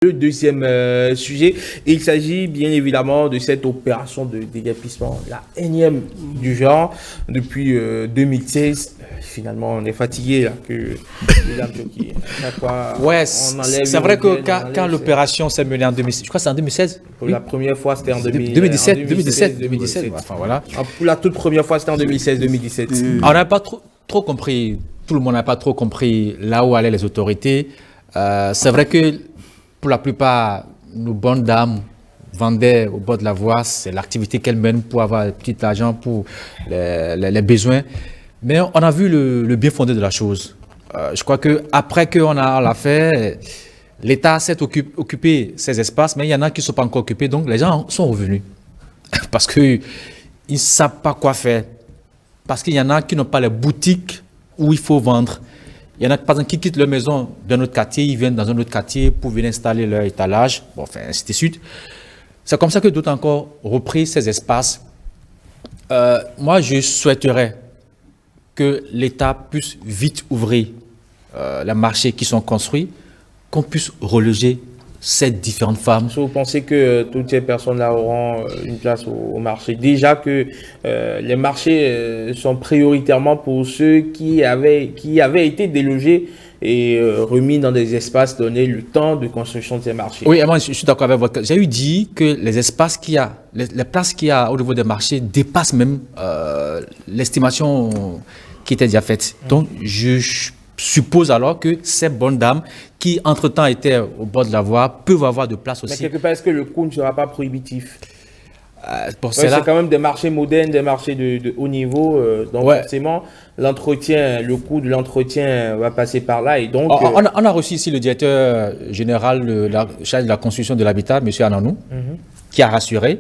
Le deuxième sujet, il s'agit bien évidemment de cette opération de déguerpissement, la énième du genre, depuis 2016. Finalement, on est fatigué là, que les âmes qui, chaque fois, ouais, c'est vrai que quand l'opération s'est menée en 2016, je crois que c'est en 2016. Pour la première fois, c'était en 2017. Enfin, voilà. Pour la toute première fois, c'était en 2016-2017. On n'a pas trop compris, tout le monde n'a pas trop compris là où allaient les autorités. C'est vrai que pour la plupart, nos bonnes dames vendaient au bord de la voie. C'est l'activité qu'elles mènent pour avoir un petit argent pour les besoins. Mais on a vu le bien fondé de la chose. Je crois qu'après qu'on l'a fait, l'État s'est occupé ces espaces, mais il y en a qui ne sont pas encore occupés. Donc les gens sont revenus. Parce qu'ils ne savent pas quoi faire. Parce qu'il y en a qui n'ont pas les boutiques où il faut vendre. Il y en a par exemple qui quittent leur maison d'un autre quartier, ils viennent dans un autre quartier pour venir installer leur étalage, bon, enfin, ainsi de suite. C'est comme ça que d'autres encore repris ces espaces. Moi, je souhaiterais que l'État puisse vite ouvrir les marchés qui sont construits, qu'on puisse reloger ces différentes femmes. Vous pensez que toutes ces personnes-là auront une place au marché? Déjà que les marchés sont prioritairement pour ceux qui avaient été délogés et remis dans des espaces donnés le temps de construction de ces marchés. Oui, moi je suis d'accord avec votre... J'ai eu dit que les espaces qu'il y a, les places qu'il y a au niveau des marchés dépassent même l'estimation qui était déjà faite. Donc je suppose alors que ces bonnes dames qui, entre-temps, étaient au bord de la voie, peuvent avoir de place aussi. Mais quelque part, est-ce que le coût ne sera pas prohibitif? C'est quand même des marchés modernes, des marchés de haut niveau. Donc forcément, l'entretien, le coût de l'entretien va passer par là. Et donc, on a reçu ici le directeur général chargé de la construction de l'habitat, M. Ananou, qui a rassuré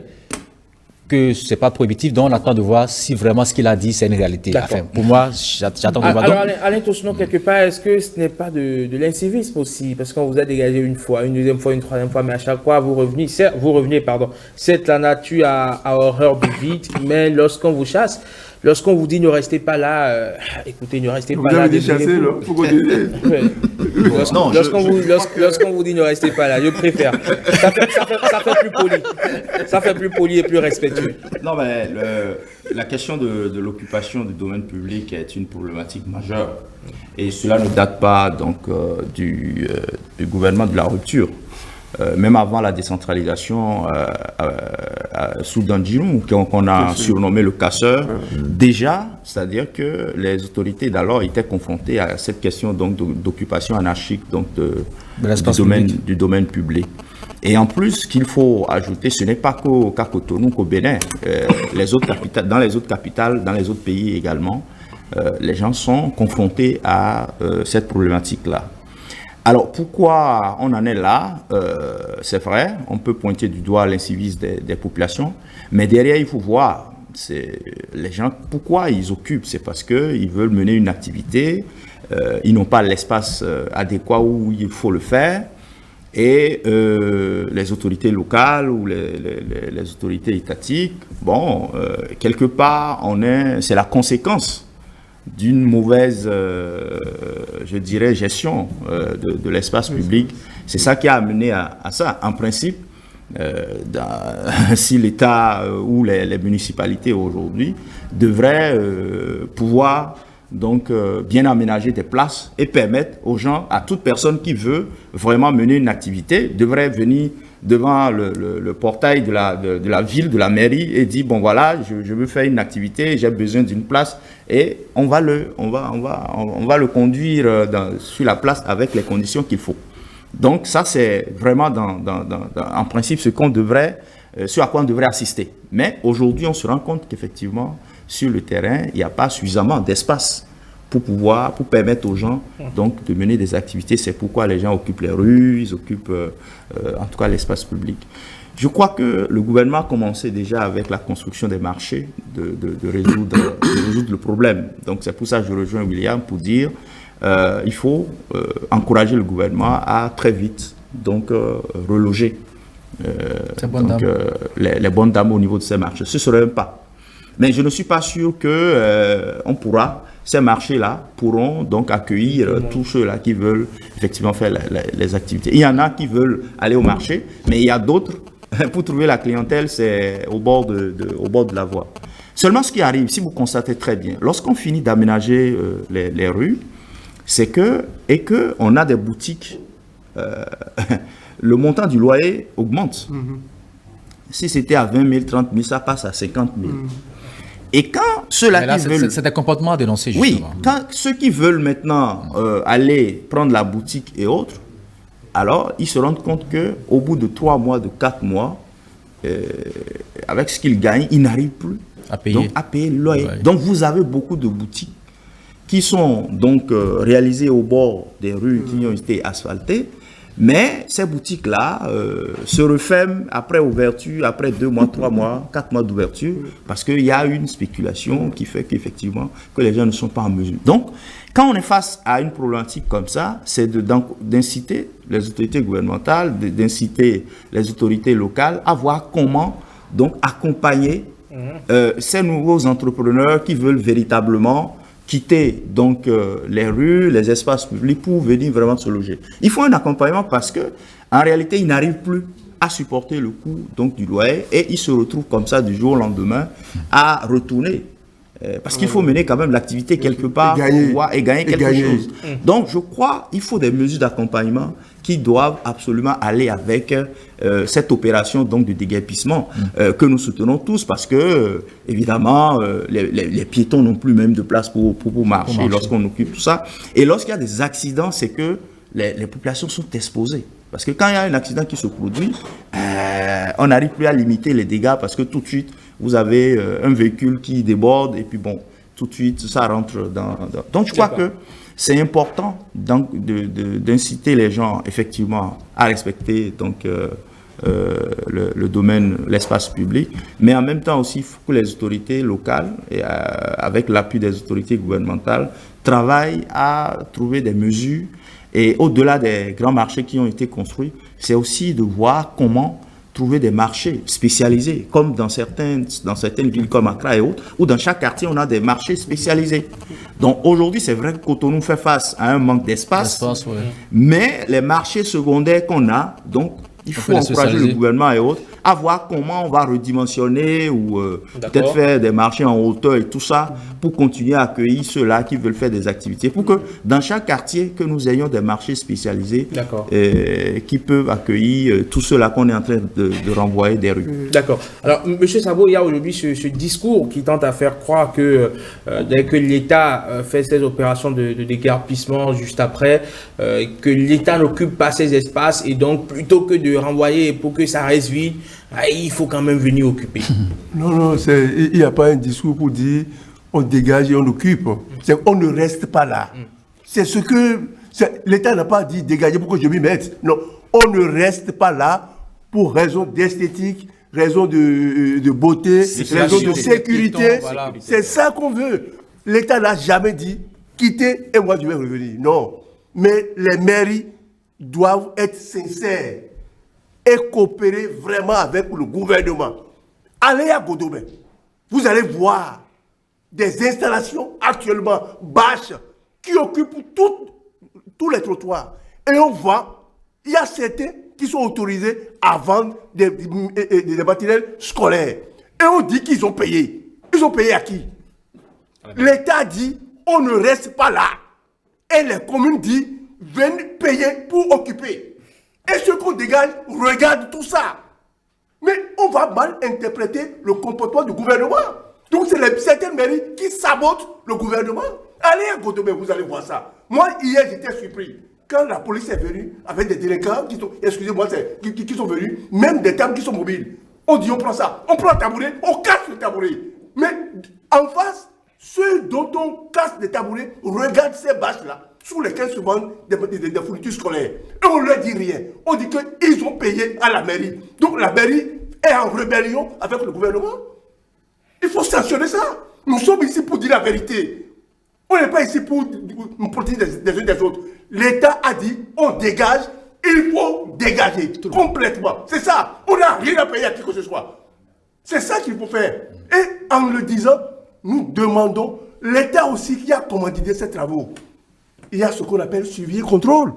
que ce n'est pas prohibitif, donc on attend de voir si vraiment ce qu'il a dit, c'est une réalité. Enfin, pour moi, j'attends de voir. Alors, Alain Tosno, quelque part, est-ce que ce n'est pas de l'incivisme aussi? Parce qu'on vous a dégagé une fois, une deuxième fois, une troisième fois, mais à chaque fois, vous revenez, certes, la nature a horreur du vide, mais lorsqu'on vous chasse, lorsqu'on vous dit ne restez pas là, écoutez, ne restez pas là. Vous avez dit chasser, là. Faut qu'on dise. Lorsqu'on vous dit ne restez pas là, je préfère. Ça fait plus poli. Ça fait plus poli et plus respectueux. Non, mais la question de l'occupation du domaine public est une problématique majeure. Et cela ne date pas donc du gouvernement de la rupture. Même avant la décentralisation sous Dandjirou, qu'on a surnommé le casseur, déjà, c'est-à-dire que les autorités d'alors étaient confrontées à cette question donc d'occupation anarchique donc du domaine public. Et en plus, ce qu'il faut ajouter, ce n'est pas qu'à Cotonou, qu'au Bénin, dans les autres capitales, dans les autres pays également, les gens sont confrontés à cette problématique-là. Alors, pourquoi on en est là? C'est vrai, on peut pointer du doigt l'incivisme des populations, mais derrière, il faut voir, les gens, pourquoi ils occupent? C'est parce qu'ils veulent mener une activité, ils n'ont pas l'espace adéquat où il faut le faire, et les autorités locales ou les autorités étatiques, bon, quelque part, c'est la conséquence d'une mauvaise, je dirais, gestion de l'espace public. C'est ça qui a amené à ça. En principe, si l'État ou les municipalités aujourd'hui devraient pouvoir donc bien aménager des places et permettre aux gens, à toute personne qui veut vraiment mener une activité, devrait venir devant le portail de la ville, de la mairie et dire bon voilà, je veux faire une activité, j'ai besoin d'une place et on va le conduire sur la place avec les conditions qu'il faut. Donc ça c'est vraiment en principe ce à quoi on devrait assister. Mais aujourd'hui on se rend compte qu'effectivement sur le terrain il n'y a pas suffisamment d'espace pour permettre aux gens donc de mener des activités. C'est pourquoi les gens occupent les rues, ils occupent en tout cas l'espace public. Je crois que le gouvernement a commencé déjà avec la construction des marchés de résoudre le problème. Donc c'est pour ça que je rejoins William pour dire il faut encourager le gouvernement à très vite donc reloger les bonnes dames au niveau de ces marchés. Ce serait un pas. Mais je ne suis pas sûr qu'on pourra ces marchés-là pourront donc accueillir tous ceux-là qui veulent effectivement faire les activités. Il y en a qui veulent aller au marché, mais il y a d'autres, pour trouver la clientèle, c'est au bord de la voie. Seulement ce qui arrive, si vous constatez très bien, lorsqu'on finit d'aménager les rues, c'est que on a des boutiques, le montant du loyer augmente. Si c'était à 20 000, 30 000, ça passe à 50 000. Et quand ceux-là qui veulent... C'est des comportements à dénoncer, justement. Oui, quand ceux qui veulent maintenant aller prendre la boutique et autres, alors ils se rendent compte qu'au bout de 3 mois, de 4 mois, avec ce qu'ils gagnent, ils n'arrivent plus à payer le loyer. Ouais. Donc vous avez beaucoup de boutiques qui sont donc réalisées au bord des rues qui ont été asphaltées, mais ces boutiques-là se referment après ouverture, après 2 mois, 3 mois, 4 mois d'ouverture, parce qu'il y a une spéculation qui fait qu'effectivement, que les gens ne sont pas en mesure. Donc, quand on est face à une problématique comme ça, c'est d'inciter les autorités gouvernementales, d'inciter les autorités locales à voir comment donc accompagner ces nouveaux entrepreneurs qui veulent véritablement quitter donc les rues, les espaces publics pour venir vraiment se loger. Il faut un accompagnement parce que en réalité, ils n'arrivent plus à supporter le coût donc du loyer et ils se retrouvent comme ça du jour au lendemain à retourner. Parce qu'il faut mener quand même l'activité quelque part et gagner quelque chose. Donc je crois qu'il faut des mesures d'accompagnement qui doivent absolument aller avec cette opération donc de déguerpissement que nous soutenons tous parce que évidemment les piétons n'ont plus même de place pour marcher lorsqu'on occupe tout ça. Et lorsqu'il y a des accidents, c'est que les populations sont exposées. Parce que quand il y a un accident qui se produit, on n'arrive plus à limiter les dégâts parce que tout de suite, vous avez un véhicule qui déborde et puis bon, tout de suite, ça rentre dans... Donc je crois que c'est important d'inciter les gens effectivement à respecter donc, le domaine, l'espace public, mais en même temps aussi, il faut que les autorités locales, et, avec l'appui des autorités gouvernementales, travaillent à trouver des mesures. Et au-delà des grands marchés qui ont été construits, c'est aussi de voir comment trouver des marchés spécialisés, comme dans certaines villes comme Accra et autres, où dans chaque quartier, on a des marchés spécialisés. Donc aujourd'hui, c'est vrai que Cotonou fait face à un manque d'espace, mais les marchés secondaires qu'on a, donc il faut encourager le gouvernement et autres à voir comment on va redimensionner ou peut-être faire des marchés en hauteur et tout ça pour continuer à accueillir ceux-là qui veulent faire des activités. Pour que dans chaque quartier, que nous ayons des marchés spécialisés qui peuvent accueillir tous ceux-là qu'on est en train de renvoyer des rues. D'accord. Alors, M. Sabo, il y a aujourd'hui ce discours qui tente à faire croire que dès que l'État fait ses opérations de déguerpissement juste après, que l'État n'occupe pas ces espaces et donc plutôt que de renvoyer pour que ça reste vide, il faut quand même venir occuper. Non, il n'y a pas un discours pour dire on dégage et on occupe. C'est on ne reste pas là. C'est ce que l'État n'a pas dit dégager pour que je m'y mette. Non, on ne reste pas là pour raison d'esthétique, raison de beauté, raison de sécurité. Voilà. C'est ça qu'on veut. L'État n'a jamais dit quitter et moi je vais revenir. Non, mais les mairies doivent être sincères et coopérer vraiment avec le gouvernement. Allez à Godobé, vous allez voir des installations actuellement bâches qui occupent tous les trottoirs. Et on voit, il y a certains qui sont autorisés à vendre des matériels scolaires. Et on dit qu'ils ont payé. Ils ont payé à qui? L'État dit, on ne reste pas là. Et les communes disent, venez payer pour occuper. Et ce qu'on dégage, regarde tout ça. Mais on va mal interpréter le comportement du gouvernement. Donc c'est certaines mairies qui sabotent le gouvernement. Allez à Godobé, vous allez voir ça. Moi, hier, j'étais surpris. Quand la police est venue avec des délinquants qui sont, excusez-moi, qui sont venus, même des tables qui sont mobiles. On dit, on prend ça. On prend le tabouret, on casse le tabouret. Mais en face, ceux dont on casse les tabourets, regardent ces bâches-là, sous lesquelles se vendent des fournitures scolaires. Et on ne leur dit rien. On dit qu'ils ont payé à la mairie. Donc la mairie est en rébellion avec le gouvernement. Il faut sanctionner ça. Nous sommes ici pour dire la vérité. On n'est pas ici pour nous protéger des uns des autres. L'État a dit, on dégage, il faut dégager complètement. C'est ça. On n'a rien à payer à qui que ce soit. C'est ça qu'il faut faire. Et en le disant, nous demandons l'État aussi qui a commandité ces travaux, il y a ce qu'on appelle suivi et contrôle.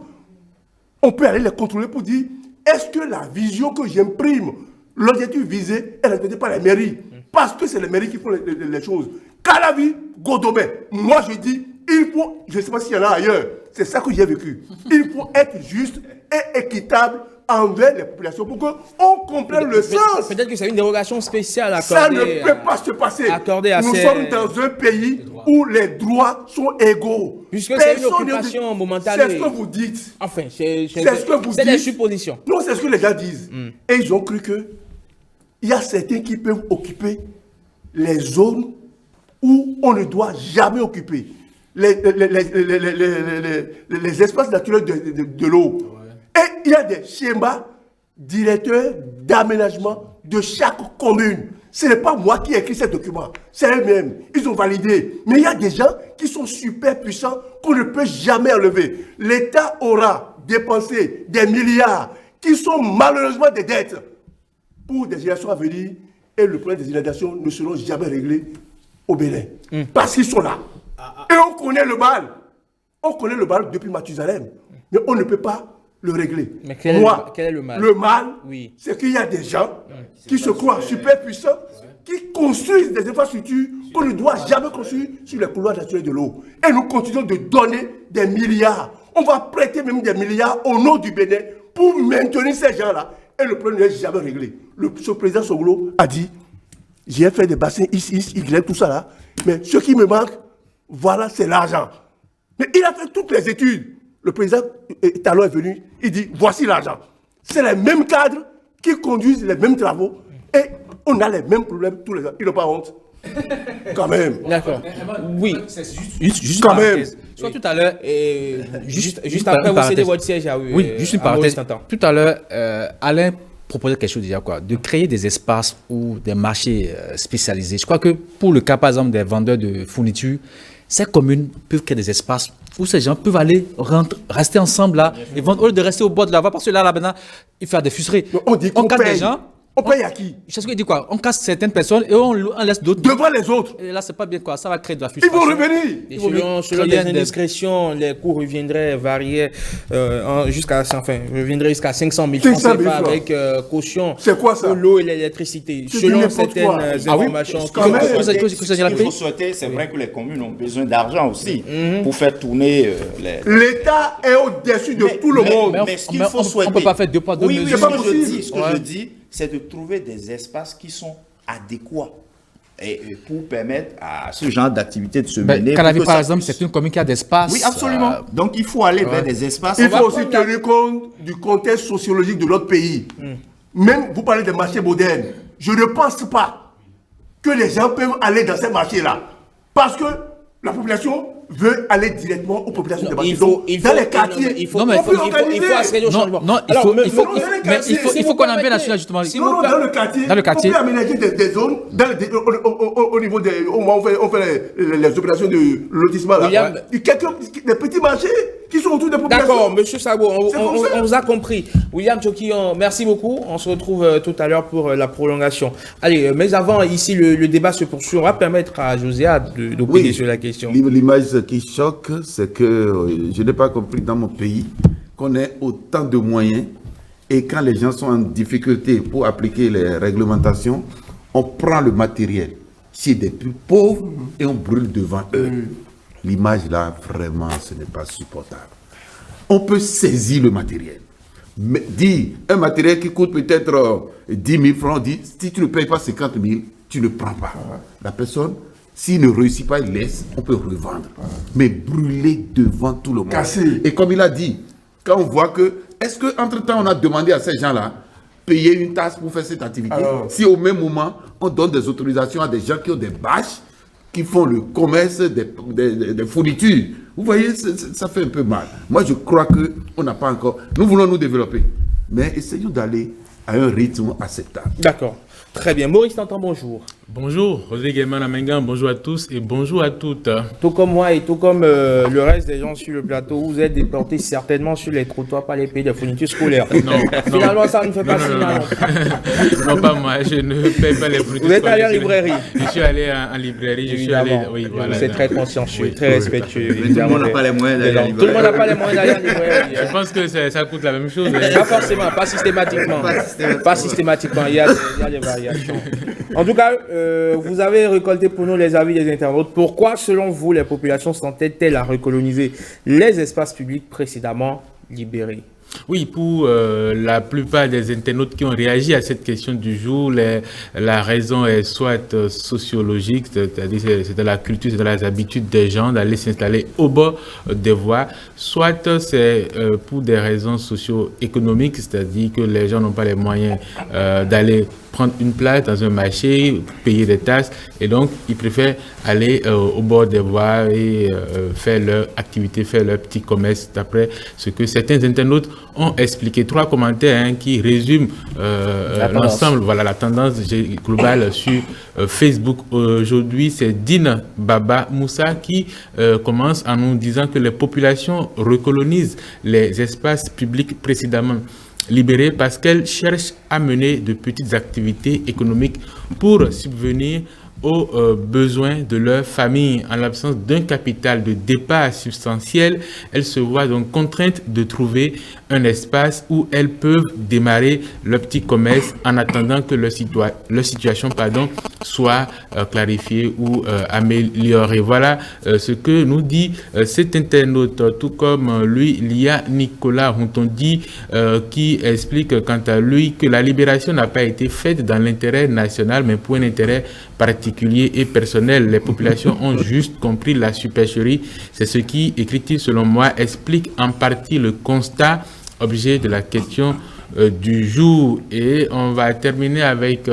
On peut aller les contrôler pour dire, est-ce que la vision que j'imprime, l'objectif visé, est respectée par la mairie? Parce que c'est les mairies qui font les choses. Calavi, Godobé, moi je dis, il faut, je ne sais pas s'il y en a ailleurs, c'est ça que j'ai vécu. Il faut être juste et équitable envers les populations pour qu'on comprenne le sens. Peut-être que c'est une dérogation spéciale accordée. Ça ne peut pas se passer. Nous sommes dans un pays où les droits sont égaux. Puisque c'est une occupation momentanée. C'est ce que vous dites. Enfin, c'est ce que vous dites. C'est des suppositions. Non, c'est ce que les gens disent. Et ils ont cru que il y a certains qui peuvent occuper les zones où on ne doit jamais occuper. Les espaces naturels de l'eau. Et il y a des schémas directeurs d'aménagement de chaque commune. Ce n'est pas moi qui ai écrit ces documents, c'est eux-mêmes. Ils ont validé. Mais il y a des gens qui sont super puissants qu'on ne peut jamais enlever. L'État aura dépensé des milliards qui sont malheureusement des dettes pour des générations à venir et le problème des inondations ne seront jamais réglés au Bénin. Parce qu'ils sont là. Et on connaît le mal. On connaît le mal depuis Mathusalem. Mais on ne peut pas le régler. Mais quel est le mal? Le mal, oui, c'est qu'il y a des gens qui se croient super puissants, qui construisent des infrastructures qu'on ne doit jamais construire sur les couloirs naturels de l'eau. Et nous continuons de donner des milliards. On va prêter même des milliards au nom du Bénin pour maintenir ces gens-là. Et le problème n'est jamais réglé. Ce président Songolo a dit, j'ai fait des bassins ici, Y, tout ça là. Mais ce qui me manque, voilà, c'est l'argent. Mais il a fait toutes les études. Le président Talon est venu, il dit, voici l'argent. C'est les mêmes cadres qui conduisent les mêmes travaux et on a les mêmes problèmes tous les ans. Ils n'ont pas honte. Quand même. D'accord. Oui. Juste quand même. Soit tout à l'heure, juste après, vous cédez votre siège à oui, juste une parenthèse. Tout à l'heure, Alain proposait quelque chose déjà, quoi, de créer des espaces ou des marchés spécialisés. Je crois que pour le cas, par exemple, des vendeurs de fournitures, ces communes peuvent créer des espaces où ces gens peuvent aller rester ensemble là et vendre au lieu de rester au bord de la voie parce que là maintenant, il faut des fuseries. On dit qu'on paye. Des gens. On paye à qui? Je sais ce qu'il dit quoi. On casse certaines personnes et on laisse d'autres. Devant les autres. Et là, c'est pas bien quoi. Ça va créer de la frustration. Ils vont revenir. Selon les indiscrétions, les coûts reviendraient varier jusqu'à 500 000 francs CFA avec caution. C'est quoi ça? Pour l'eau et l'électricité. Selon certaines informations. Ce qu'il faut souhaiter, c'est vrai que les communes ont besoin d'argent aussi pour faire tourner les... L'État est au-dessus de tout le monde. Mais ce qu'il faut souhaiter... On ne peut pas faire deux poids, deux mesures. Ce que je dis, c'est de trouver des espaces qui sont adéquats et pour permettre à ce genre d'activité de se mener. Calavi, par exemple, c'est une commune qui a d'espace. Oui, absolument. Donc, il faut aller vers des espaces. Il faut aussi tenir compte du contexte sociologique de notre pays. Même, vous parlez des marchés modernes. Je ne pense pas que les gens peuvent aller dans ces marchés-là. Parce que la population veut aller directement aux populations de marché. Dans les quartiers, il faut accéder au changement. Non, il faut qu'on amène là-dessus, justement. Dans le quartier, on peut aménager des zones au niveau des... On fait les opérations de lotissement. Il y a des petits marchés qui sont autour des populations. D'accord, monsieur Sabo, on vous a compris. William Tchokillon, merci beaucoup. On se retrouve tout à l'heure pour la prolongation. Allez, mais avant, ici, le débat se poursuit. On va permettre à Joséa d'opiner sur la question. L'image qui choque, c'est que je n'ai pas compris dans mon pays qu'on ait autant de moyens et quand les gens sont en difficulté pour appliquer les réglementations, on prend le matériel chez des plus pauvres et on brûle devant eux. L'image là, vraiment, ce n'est pas supportable. On peut saisir le matériel. Mais dis, un matériel qui coûte peut-être 10 000 francs, dis, si tu ne payes pas 50 000, tu ne prends pas. La personne, s'il ne réussit pas, il laisse, on peut revendre. Mais brûler devant tout le monde. Casser. Et comme il a dit, quand on voit que, est-ce qu'entre-temps, on a demandé à ces gens-là payer une taxe pour faire cette activité? Alors, si au même moment, on donne des autorisations à des gens qui ont des bâches, qui font le commerce des fournitures. Vous voyez, ça fait un peu mal. Moi, je crois qu'on n'a pas encore... Nous voulons nous développer, mais essayons d'aller à un rythme acceptable. D'accord. Très bien. Maurice Tantan, bonjour. Bonjour, Rodrigue Emanamengan, bonjour à tous et bonjour à toutes. Tout comme moi et tout comme le reste des gens sur le plateau, vous êtes déportés certainement sur les trottoirs par les pays de fourniture scolaire. Non, Finalement, ça ne fait pas si mal. non, pas moi, je ne paye pas les fournitures. Vous êtes allé en librairie? Je suis allé en librairie, je suis allé. Oui, voilà. C'est très consciencieux, Oui, très oui. respectueux. Mais tout le monde n'a pas les moyens d'aller à la Tout le monde n'a pas les moyens d'aller en librairie. Je pense que ça coûte la même chose. Pas forcément, pas systématiquement. Pas systématiquement, il y a des variations. En tout cas, vous avez récolté pour nous les avis des internautes. Pourquoi, selon vous, les populations s'entêtent-elles à recoloniser les espaces publics précédemment libérés? Oui, pour la plupart des internautes qui ont réagi à cette question du jour, la raison est soit sociologique, c'est-à-dire c'est de la culture, c'est de les habitudes des gens d'aller s'installer au bord des voies, soit c'est pour des raisons socio-économiques, c'est-à-dire que les gens n'ont pas les moyens d'aller prendre une place dans un marché, payer des taxes, et donc ils préfèrent aller au bord des voies et faire leur activité, faire leur petit commerce, d'après ce que certains internautes ont expliqué. 3 commentaires qui résument l'ensemble, voilà la tendance globale sur Facebook. Aujourd'hui, c'est Dina Baba Moussa qui commence en nous disant que les populations recolonisent les espaces publics précédemment libérés parce qu'elles cherchent à mener de petites activités économiques pour subvenir aux besoins de leur famille. En l'absence d'un capital de départ substantiel, elles se voient donc contraintes de trouver un espace où elles peuvent démarrer leur petit commerce en attendant que leur situation soit clarifiée ou améliorée. Voilà ce que nous dit cet internaute. Tout comme lui, il y a Nicolas Rontondi qui explique quant à lui que la libération n'a pas été faite dans l'intérêt national mais pour un intérêt particulier et personnel. Les populations ont juste compris la supercherie. C'est ce qui, écrit-il selon moi, explique en partie le constat objet de la question du jour. Et on va terminer avec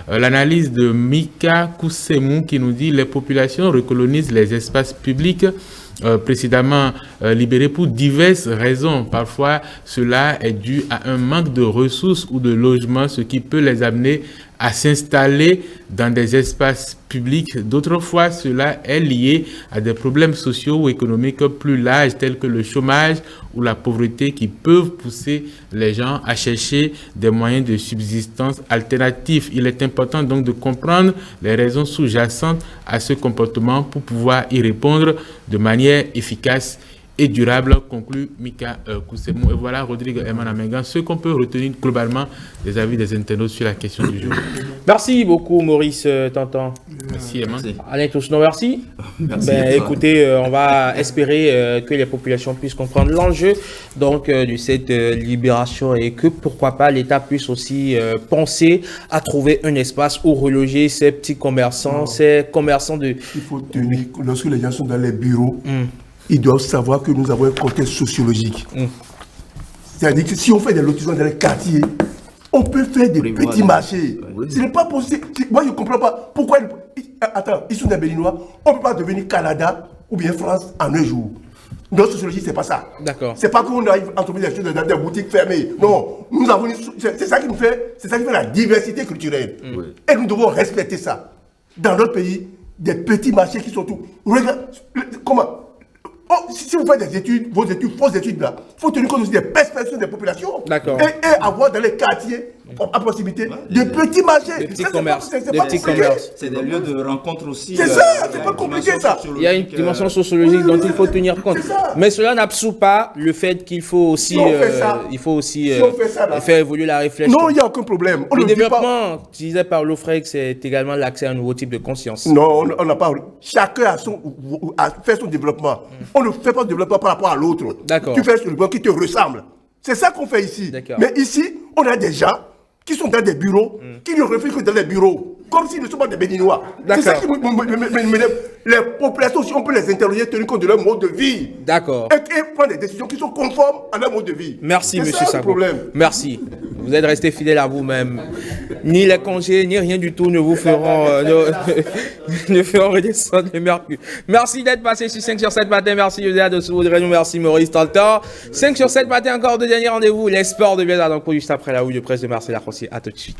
l'analyse de Mika Koussemou qui nous dit les populations recolonisent les espaces publics précédemment libérés pour diverses raisons. Parfois, cela est dû à un manque de ressources ou de logements, ce qui peut les amener à s'installer dans des espaces publics. D'autres fois, cela est lié à des problèmes sociaux ou économiques plus larges tels que le chômage ou la pauvreté qui peuvent pousser les gens à chercher des moyens de subsistance alternatifs. Il est important donc de comprendre les raisons sous-jacentes à ce comportement pour pouvoir y répondre de manière efficace et durable, conclut Mika Koussemou. Et voilà, Rodrigue Emanamengan, ce qu'on peut retenir globalement des avis des internautes sur la question du jour. Merci beaucoup, Maurice Tantan. Merci, Eman. Alain Toussaint, merci. Merci. Écoutez, on va espérer que les populations puissent comprendre l'enjeu donc de cette libération et que pourquoi pas l'État puisse aussi penser à trouver un espace où reloger ces petits commerçants, ces commerçants de... Il faut tenir, lorsque les gens sont dans les bureaux, ils doivent savoir que nous avons un contexte sociologique. C'est-à-dire que si on fait des lotissements dans les quartiers, on peut faire des petits marchés. Ce n'est pas possible. Moi, je ne comprends pas pourquoi... Attends, ils sont des Béninois. On ne peut pas devenir Canada ou bien France en un jour. Notre sociologie, ce n'est pas ça. D'accord. Ce n'est pas qu'on arrive à entreprendre des choses dans des boutiques fermées. Non. Nous avons c'est ça qui nous fait, c'est ça qui fait la diversité culturelle. Et nous devons respecter ça. Dans notre pays, des petits marchés qui sont tout. Regarde, comment? Si vous faites des études, vos études, fausses études là, il faut tenir compte aussi des perspectives des populations. D'accord. Et avoir dans les quartiers, à proximité, de petits marchés. De petits commerces. C'est des lieux de rencontre aussi. C'est ça, c'est pas compliqué ça. Il y a une dimension sociologique dont il faut tenir compte. Mais cela n'absout pas le fait qu'il faut aussi, faire évoluer la réflexion. Non, il n'y a aucun problème. Le développement, tu disais par l'OFREC, c'est également l'accès à un nouveau type de conscience. Non, on n'a pas. Chacun a fait son développement. On ne fait pas de développement par rapport à l'autre. D'accord. Tu fais ce développement qui te ressemble. C'est ça qu'on fait ici. Mais ici, on a des gens qui sont dans des bureaux, qui ne réfléchissent que dans les bureaux, comme s'ils ne sont pas des Béninois. C'est ça qui m'énerve. Les populations aussi, on peut les interroger, tenir compte de leur mode de vie. D'accord. Et prendre des décisions qui sont conformes à leur mode de vie. Merci, monsieur Sako. Sako. Merci. Vous êtes resté fidèle à vous-même. Ni les congés, ni rien du tout ne vous feront, ne feront redescendre le mercure. Merci d'être passé sur 5 sur 7 matin. Merci, Yoda de Soudrenou. Merci, Maurice Tantan. 5 sur 7 matin, encore 2 derniers rendez-vous. Les sports de Biada, donc juste après la houille de presse de Marcel Arrosier. À tout de suite.